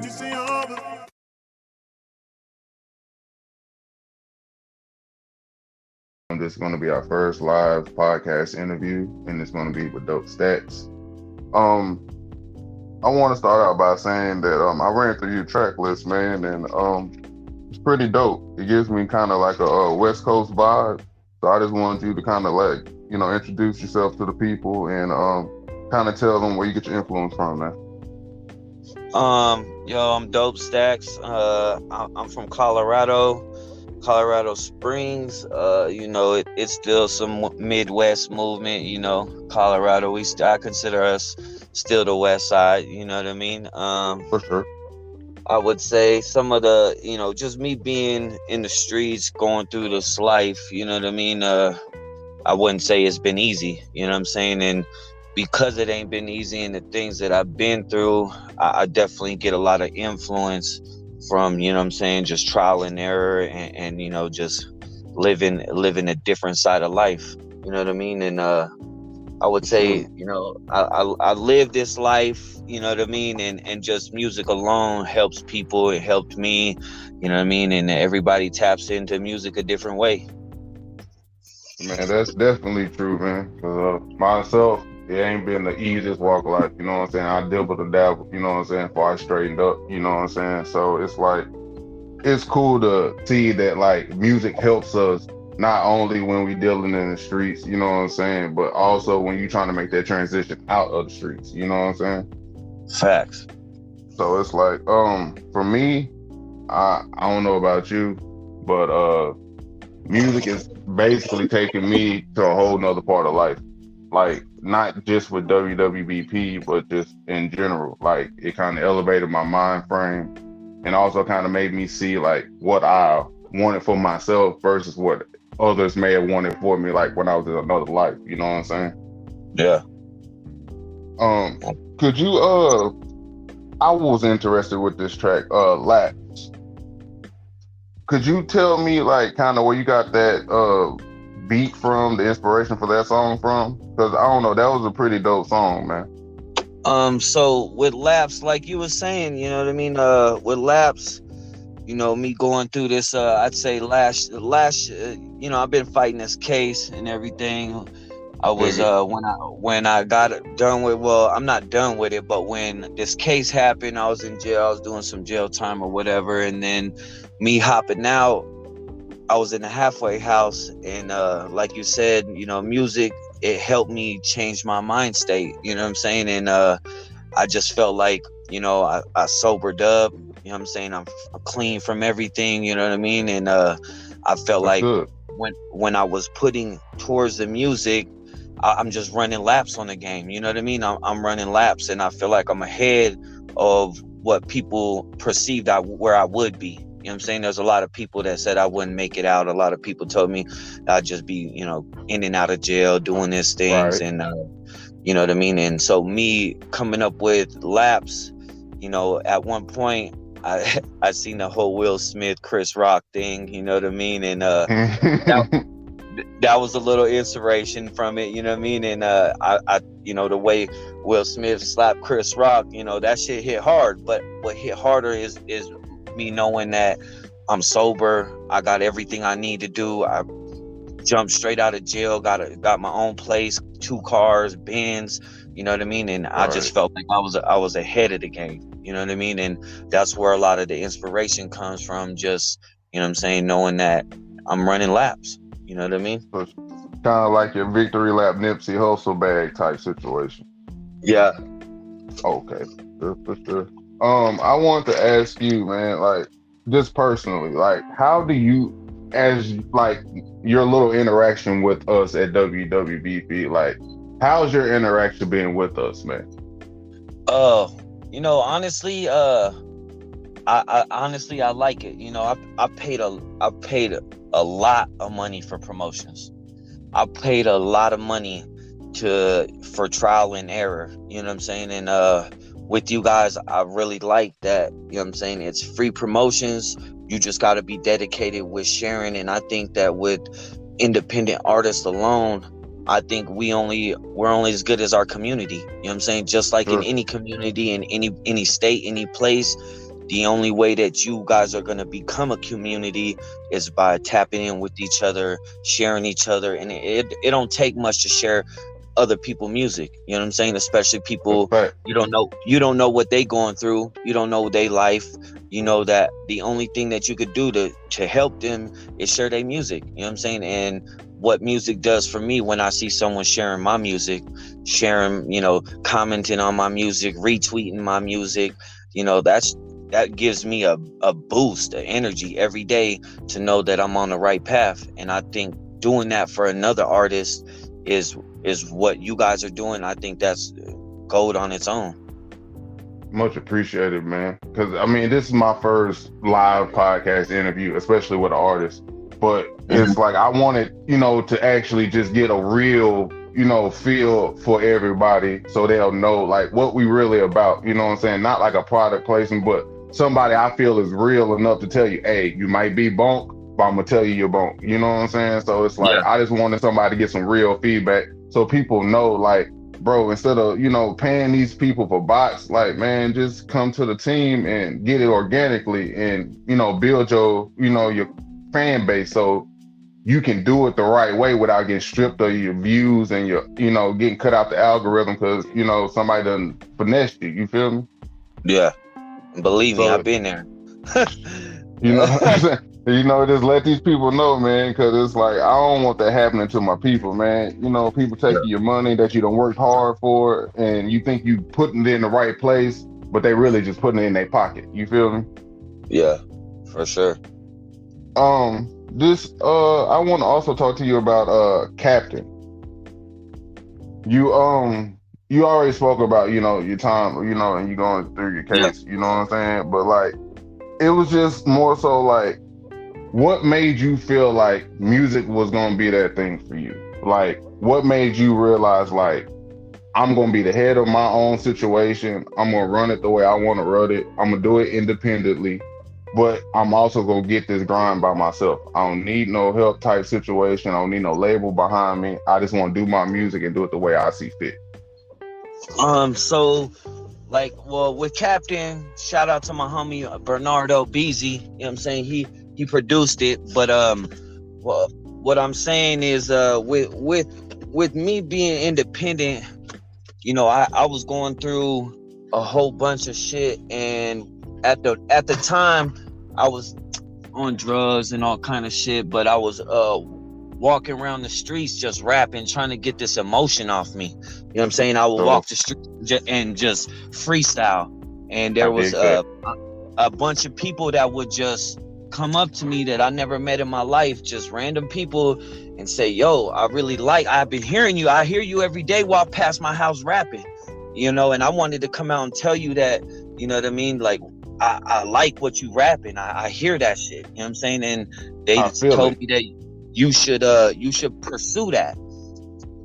This is going to be our first live podcast interview, and it's going to be with Dop3stac. I want to start out by saying that I ran through your track list, man, and it's pretty dope. It gives me kind of like a West Coast vibe. So I just wanted you to kind of like, introduce yourself to the people and kind of tell them where you get your influence from, man. I'm Dop3stac. I'm from Colorado Springs. It's still some Midwest movement. Colorado. I consider us still the West Side. You know what I mean? For sure. I would say some of the, just me being in the streets, going through this life. You know what I mean? I wouldn't say it's been easy. You know what I'm saying? And because it ain't been easy and the things that I've been through, I definitely get a lot of influence from, just trial and error and just living a different side of life. You know what I mean? And I would say, I live this life, you know what I mean? And just music alone helps people. It helped me, you know what I mean? And everybody taps into music a different way. Man, that's definitely true, man. Because myself, it ain't been the easiest walk of life, you know what I'm saying? I dibbled and dabbled, you know what I'm saying, before I straightened up, you know what I'm saying? So it's like, it's cool to see that like music helps us not only when we dealing in the streets, you know what I'm saying, but also when you trying to make that transition out of the streets, you know what I'm saying? Facts. So it's like, for me, I don't know about you, but music is basically taking me to a whole nother part of life. Like, not just with WWBP, but just in general. Like, it kind of elevated my mind frame and also kind of made me see, like, what I wanted for myself versus what others may have wanted for me, like, when I was in another life. You know what I'm saying? Yeah. Could you, I was interested with this track, Laps. Could you tell me, like, kind of where you got that, beat from, the inspiration for that song from? Because I don't know, that was a pretty dope song, man. So with Laps, like you were saying, you know what I mean, with Laps, me going through this, I'd say last I've been fighting this case and everything. I was when I got done with, well, I'm not done with it, but when this case happened, I was in jail. I was doing some jail time or whatever, and then me hopping out, I was in a halfway house, and like you said, music, it helped me change my mind state, you know what I'm saying? And I just felt like, I sobered up, you know what I'm saying? I'm clean from everything, you know what I mean? And I felt like when I was putting towards the music, I'm just running laps on the game, you know what I mean? I'm running laps, and I feel like I'm ahead of what people perceived where I would be. You know what I'm saying? There's a lot of people that said I wouldn't make it out. A lot of people told me I'd just be, in and out of jail doing these things. Right. And, you know what I mean? And so me coming up with Laps, at one point I seen the whole Will Smith, Chris Rock thing, you know what I mean? And that was a little inspiration from it, you know what I mean? And I the way Will Smith slapped Chris Rock, that shit hit hard. But what hit harder is me knowing that I'm sober, I got everything I need to do. I jumped straight out of jail, got my own place, 2 cars, Benz, you know what I mean? And I just felt like I was ahead of the game, you know what I mean? And that's where a lot of the inspiration comes from, just, you know what I'm saying, knowing that I'm running laps, you know what I mean? So kind of like your victory lap Nipsey Hussle bag type situation. Yeah. Okay, for sure. I wanted to ask you, man, like, just personally, like, how do you, as like your little interaction with us at WWBP, like, how's your interaction been with us, man? Honestly, I like it. I paid a lot of money for promotions. I paid a lot of money for trial and error, you know what I'm saying? And with you guys, I really like that, you know what I'm saying? It's free promotions. You just got to be dedicated with sharing. And I think that with independent artists alone, I think we're only as good as our community. You know what I'm saying? Just like in any community, in any state, any place, the only way that you guys are going to become a community is by tapping in with each other, sharing each other. And it don't take much to share other people music, you know what I'm saying? Especially people you don't know what they going through, you don't know their life. You know that the only thing that you could do to help them is share their music, you know what I'm saying? And what music does for me, when I see someone sharing my music, sharing, you know, commenting on my music, retweeting my music, you know, that gives me a boost, an energy every day to know that I'm on the right path. And I think doing that for another artist is what you guys are doing. I think that's gold on its own. Much appreciated, man. Because I mean, this is my first live podcast interview, especially with an artist. But it's like I wanted, you know, to actually just get a real, you know, feel for everybody, so they'll know like what we really about. You know what I'm saying? Not like a product placement, but somebody I feel is real enough to tell you, hey, you might be bunk, but I'm gonna tell you you're bunk. You know what I'm saying? So it's like I just wanted somebody to get some real feedback, so people know, like, bro, instead of, you know, paying these people for bots, like, man, just come to the team and get it organically, and, you know, build your, you know, your fan base, so you can do it the right way without getting stripped of your views and your, you know, getting cut out the algorithm because, you know, somebody done finessed you. You feel me? Yeah. Believe me, I've been there. You know, you know, just let these people know, man, because it's like, I don't want that happening to my people, man. You know, people taking your money that you done worked hard for, and you think you putting it in the right place, but they really just putting it in their pocket. You feel me? Yeah, for sure. I want to also talk to you about Captain. You already spoke about, you know, your time, you know, and you going through your case, you know what I'm saying? But like, it was just more so like, what made you feel like music was gonna be that thing for you? Like, what made you realize, like, I'm gonna be the head of my own situation, I'm gonna run it the way I want to run it, I'm gonna do it independently, but I'm also gonna get this grind by myself. I don't need no help type situation, I don't need no label behind me, I just want to do my music and do it the way I see fit. So, like, well, with Captain, shout out to my homie Bernardo Beezy, you know what I'm saying? He produced it, but well, what I'm saying is with me being independent, you know, I was going through a whole bunch of shit, and at the time I was on drugs and all kind of shit, but I was walking around the streets just rapping, trying to get this emotion off me. You know what I'm saying? I would walk the street and just freestyle, and there was a bunch of people that would just come up to me that I never met in my life, just random people, and say, yo, I've been hearing you, I hear you every day walk past my house rapping, you know, and I wanted to come out and tell you that, you know what I mean, like, I like what you rapping, I hear that shit, you know what I'm saying? And they told me that you should pursue that.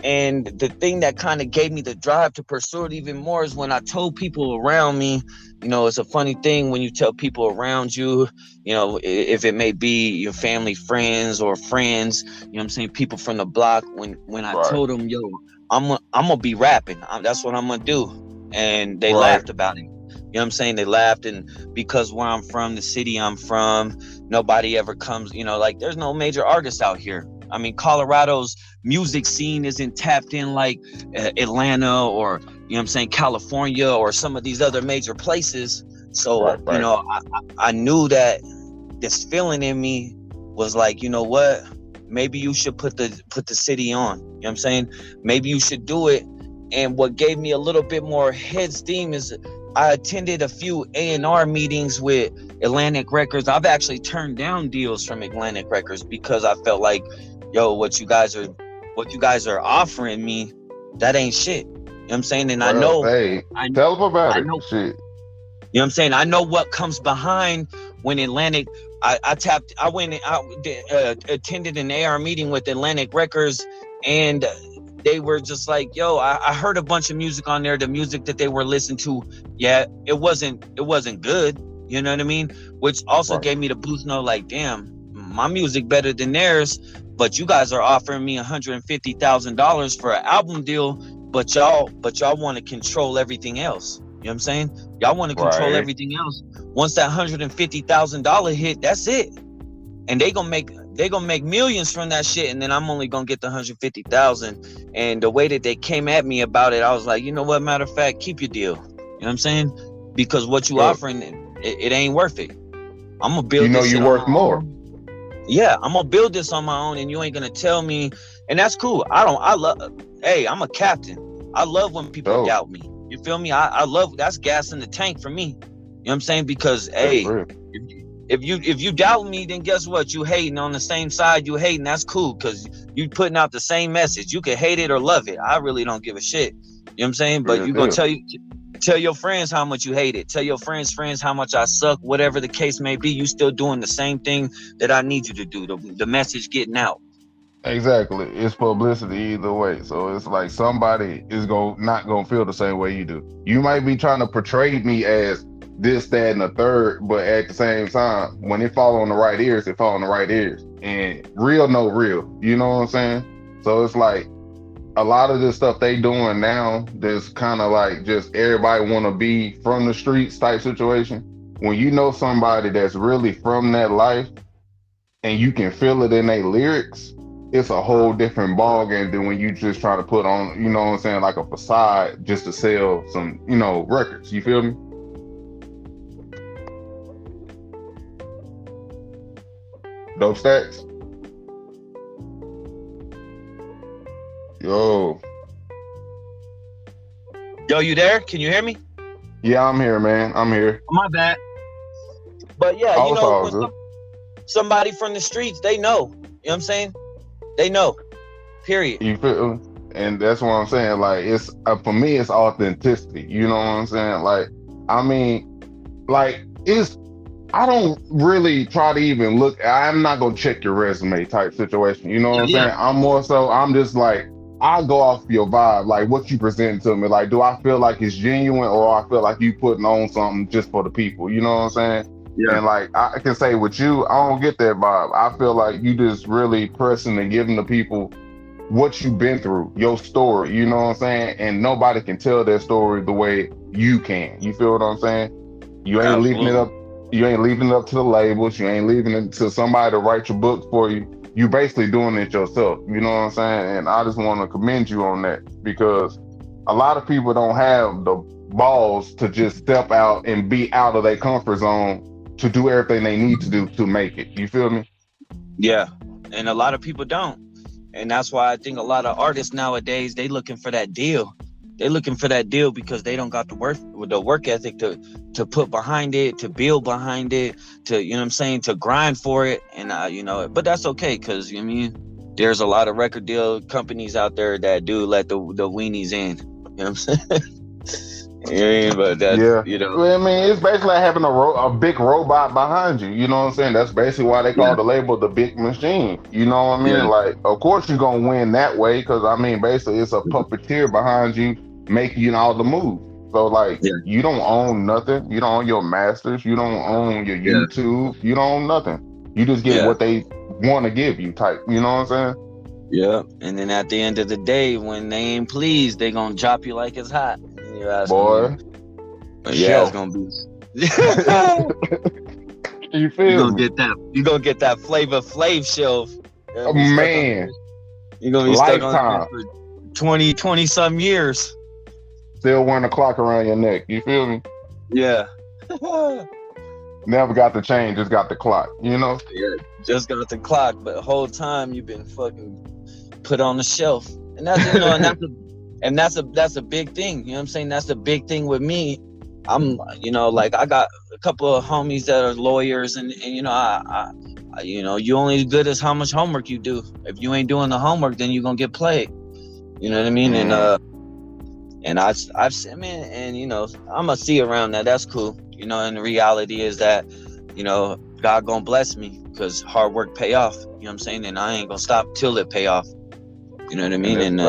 And the thing that kind of gave me the drive to pursue it even more is when I told people around me, you know, it's a funny thing when you tell people around you, you know, if it may be your family, friends, or friends, you know what I'm saying, people from the block, when I told them, yo, I'm gonna be rapping, that's what I'm gonna do, and they laughed about it. You know what I'm saying? They laughed, and because where I'm from, the city I'm from, nobody ever comes, you know, like, there's no major artists out here. I mean, Colorado's music scene isn't tapped in like Atlanta or, you know what I'm saying, California or some of these other major places. So, you know, I knew that this feeling in me was like, you know what, maybe you should put the city on, you know what I'm saying? Maybe you should do it. And what gave me a little bit more head steam is I attended a few A&R meetings with Atlantic Records. I've actually turned down deals from Atlantic Records because I felt like, yo, what you guys are offering me, that ain't shit. You know what I'm saying? And I know, tell them about it. Shit. You know what I'm saying? I know what comes behind when Atlantic. I attended an AR meeting with Atlantic Records, and they were just like, yo, I heard a bunch of music on there. The music that they were listening to, yeah, it wasn't good. You know what I mean? Which also gave me the boost. No, like, damn, my music better than theirs, but you guys are offering me $150,000 for an album deal, but y'all want to control everything else. You know what I'm saying? Y'all want to control Right. everything else. Once that $150,000 hit, that's it. And they gonna make millions from that shit, and then I'm only gonna get the 150,000. And the way that they came at me about it, I was like, you know what? Matter of fact, keep your deal. You know what I'm saying? Because what you offering, it ain't worth it. I'm gonna build this shit you're on worth my more. own. Yeah, I'm gonna build this on my own, and you ain't gonna tell me. And that's cool. Hey, I'm a captain. I love when people doubt me. You feel me? I love, that's gas in the tank for me. You know what I'm saying? Because hey, if you doubt me, then guess what? You hating on the same side. You hating. That's cool, because you putting out the same message. You can hate it or love it. I really don't give a shit. You know what I'm saying? But you gonna tell your friends how much you hate it. Tell your friends how much I suck. Whatever the case may be, you still doing the same thing that I need you to do. The message getting out. Exactly. It's publicity either way. So it's like somebody is not gonna feel the same way you do. You might be trying to portray me as this, that, and the third, but at the same time, when it fall on the right ears, it fall on the right ears. And real no real. You know what I'm saying? So it's like a lot of this stuff they doing now, that's kind of like just everybody want to be from the streets type situation. When you know somebody that's really from that life and you can feel it in their lyrics, it's a whole different ballgame than when you just try to put on, you know what I'm saying, like a facade just to sell some, records. You feel me? Dope Stacks. Yo, you there? Can you hear me? Yeah, I'm here, man. I'm here. My bad. But yeah, when somebody from the streets, they know. You know what I'm saying? They know. Period. You feel? And that's what I'm saying. Like, it's for me, it's authenticity. You know what I'm saying? Like, I mean, like, I don't really try to even look. I'm not gonna check your resume type situation. You know what I'm saying? I'm just like, I go off your vibe, like what you present to me. Like, do I feel like it's genuine, or I feel like you putting on something just for the people? You know what I'm saying? Yeah. And like, I can say with you, I don't get that vibe. I feel like you just really pressing and giving the people what you've been through, your story. You know what I'm saying? And nobody can tell their story the way you can. You feel what I'm saying? You ain't leaving it up. You ain't leaving it up to the labels. You ain't leaving it to somebody to write your book for you. You basically doing it yourself. You know what I'm saying? And I just want to commend you on that, because a lot of people don't have the balls to just step out and be out of their comfort zone to do everything they need to do to make it. You feel me? Yeah. And a lot of people don't. And that's why I think a lot of artists nowadays, they looking for that deal. They looking for that deal because they don't got the work ethic to put behind it, to build behind it, to, you know what I'm saying, to grind for it. And, but that's okay, because, I mean, there's a lot of record deal companies out there that do let the weenies in. You know what I'm saying? But that's, I mean, it's basically like having a big robot behind you. You know what I'm saying? That's basically why they call the label the big machine. You know what I mean? Like, of course you're gonna win that way, because I mean, basically it's a puppeteer behind you making all the moves. So like, you don't own nothing. You don't own your masters. You don't own your YouTube. You don't own nothing. You just get what they want to give you type. You know what I'm saying? Yeah. And then at the end of the day, when they ain't pleased, they gonna drop you like it's hot. Boy, it's gonna be. You feel me? You gonna get that Flavor Flav shelf. Man, you're gonna be stuck on for 20 some years. Still wearing a clock around your neck. You feel me? Yeah. Never got the chain, just got the clock. You know? Yeah, just got the clock, but the whole time you've been fucking put on the shelf, and that's And that's a big thing. You know what I'm saying? That's the big thing with me. I'm, like, I got a couple of homies that are lawyers, and I you only as good as how much homework you do. If you ain't doing the homework, then you're gonna get played. You know what I mean? And I've seen, man, and I'm gonna see around that. That's cool. And the reality is that, God gonna bless me, because hard work pay off. You know what I'm saying? And I ain't gonna stop till it pay off. You know what I mean?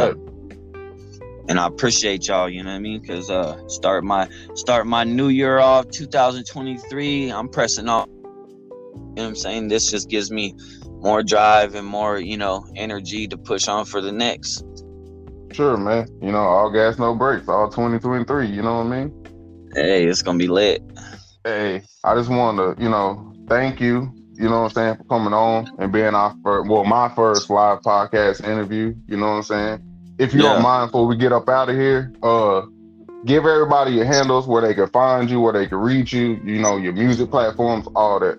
And I appreciate y'all, you know what I mean? Because start my new year off, 2023, I'm pressing off. You know what I'm saying? This just gives me more drive and more, energy to push on for the next. Sure, man. All gas, no brakes, all 2023, you know what I mean? Hey, it's gonna be lit. Hey, I just want to, thank you, what I'm saying, for coming on and being my first live podcast interview, you know what I'm saying? If you don't Yeah. mind, before we get up out of here, give everybody your handles where they can find you, where they can reach you, your music platforms, all that.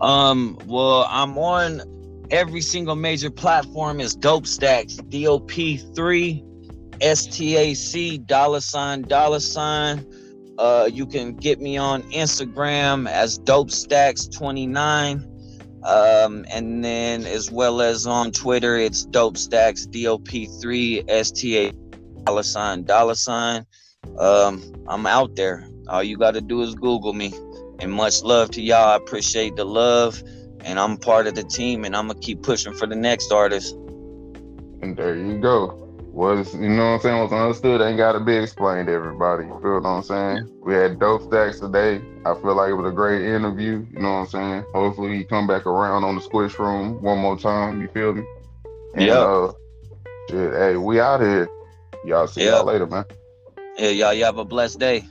Well, I'm on every single major platform. Is Dop3stac, DOP3 STAC $. You can get me on Instagram as Dop3stac 29. And then as well as on Twitter, it's Dop3stac DOP3 STA $. I'm out there. All you got to do is Google me. And much love to y'all. I appreciate the love, and I'm part of the team, and I'm gonna keep pushing for the next artist. And there you go. You know what I'm saying? What's understood ain't got to be explained to everybody. You feel what I'm saying? We had Dop3stac today. I feel like it was a great interview. You know what I'm saying? Hopefully he come back around on the Squish Room one more time. You feel me? And Yep. shit, hey, we out here. Y'all see y'all later, man. Yeah, y'all have a blessed day.